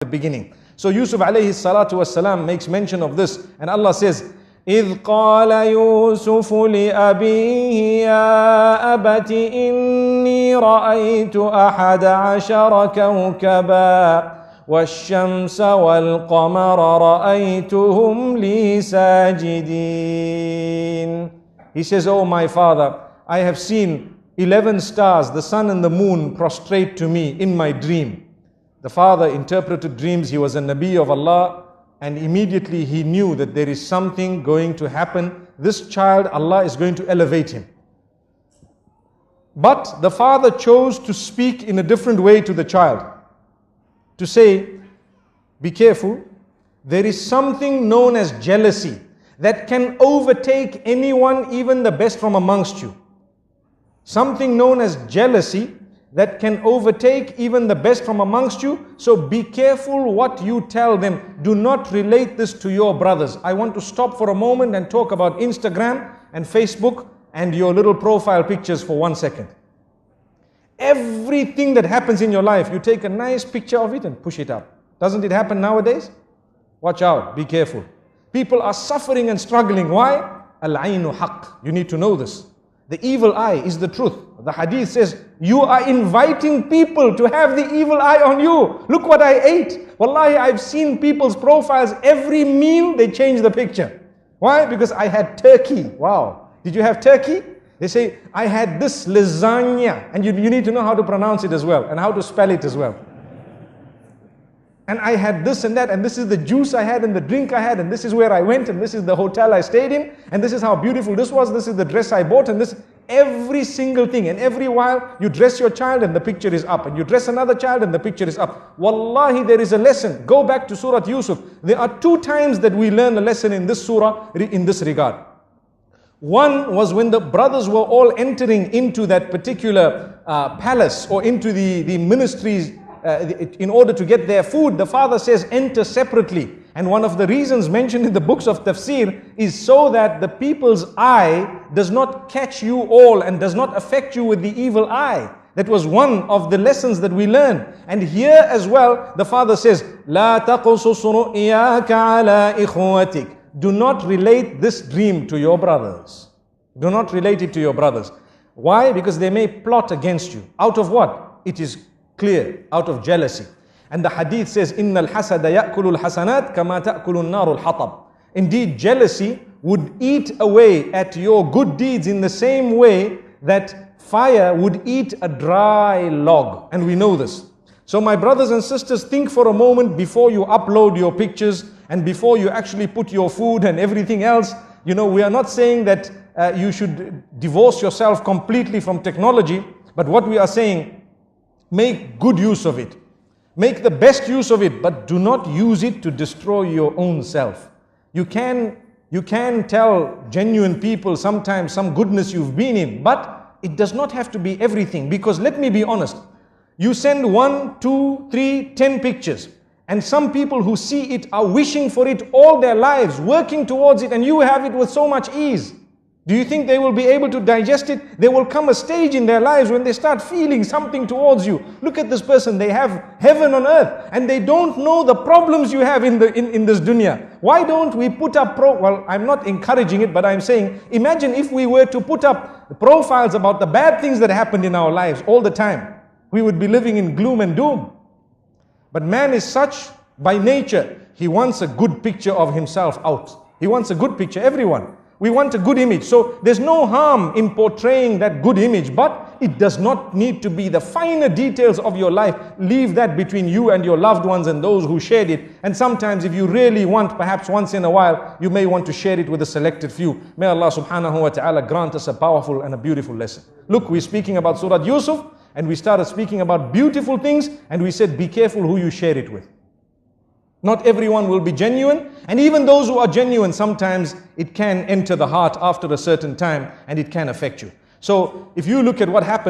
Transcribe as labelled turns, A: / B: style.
A: the beginning. So Yusuf alayhi salatu wasalam makes mention of this, and Allah says, إِذْ قَالَ يُوسُفُ لِأَبِيهِ يَا أَبَتِ إِنِّي رَأَيْتُ أَحَدَ عَشَرَ كَوْكَبًا وَالشَّمْسَ وَالْقَمَرَ رَأَيْتُهُمْ لِي سَاجِدِينَ. He says, oh my father, I have seen 11 stars, the sun and the moon, prostrate to me in my dream. The father interpreted dreams. He was a Nabi of Allah, and immediately he knew that there is something going to happen. This child, Allah is going to elevate him. But the father chose to speak in a different way to the child, to say, be careful, there is something known as jealousy that can overtake anyone, even the best from amongst you. Something known as jealousy that can overtake even the best from amongst you. So be careful what you tell them. Do not relate this to your brothers. I want to stop for a moment and talk about Instagram and Facebook and your little profile pictures for 1 second. Everything that happens in your life, you take a nice picture of it and push it up. Doesn't it happen nowadays? Watch out, be careful. People are suffering and struggling. Why? Al-aynu haqq. You need to know this. The evil eye is the truth. The hadith says, you are inviting people to have the evil eye on you. Look what I ate. Wallahi, I've seen people's profiles. Every meal, they change the picture. Why? Because I had turkey. Wow. Did you have turkey? They say, I had this lasagna. And you need to know how to pronounce it as well, and how to spell it as well. And I had this and that, and this is the juice I had, and the drink I had, and this is where I went, and this is the hotel I stayed in, and this is how beautiful this was, this is the dress I bought, and this, every single thing. And every while, you dress your child and the picture is up, and you dress another child and the picture is up. Wallahi, there is a lesson. Go back to Surah Yusuf. There are 2 times that we learn a lesson in this surah, in this regard. One was when the brothers were all entering into that particular palace, or into the ministries, in order to get their food. The father says, enter separately. And one of the reasons mentioned in the books of tafsir is so that the people's eye does not catch you all and does not affect you with the evil eye. That was one of the lessons that we learn. And here as well, the father says, لا تقصص رؤياك على إخوتك. Do not relate this dream to your brothers. Do not relate it to your brothers. Why? Because they may plot against you. Out of what? It is clear, out of jealousy. And the hadith says, إِنَّ الْحَسَدَ يَأْكُلُ الْحَسَنَاتِ كَمَا تَأْكُلُ النَّارُ الْحَطَبِ. Indeed, jealousy would eat away at your good deeds in the same way that fire would eat a dry log. And we know this. So my brothers and sisters, think for a moment before you upload your pictures and before you actually put your food and everything else. You know, we are not saying that you should divorce yourself completely from technology, but what we are saying, make good use of it. Make the best use of it, but do not use it to destroy your own self. You can tell genuine people sometimes some goodness you've been in, but it does not have to be everything. Because let me be honest, you send 1, 2, 3, 10 pictures, and some people who see it are wishing for it all their lives, working towards it, and you have it with so much ease. Do you think they will be able to digest it? There will come a stage in their lives when they start feeling something towards you. Look at this person, they have heaven on earth, and they don't know the problems you have in this dunya. Why don't we put up well, I'm not encouraging it, but I'm saying, imagine if we were to put up profiles about the bad things that happened in our lives all the time. We would be living in gloom and doom. But man is such by nature, he wants a good picture of himself out. He wants a good picture, everyone. We want a good image. So there's no harm in portraying that good image, but it does not need to be the finer details of your life. Leave that between you and your loved ones and those who shared it. And sometimes if you really want, perhaps once in a while, you may want to share it with a selected few. May Allah subhanahu wa ta'ala grant us a powerful and a beautiful lesson. Look, we're speaking about Surah Yusuf, and we started speaking about beautiful things, and we said, be careful who you share it with. Not everyone will be genuine, and even those who are genuine, sometimes it can enter the heart after a certain time, and it can affect you. So if you look at what happened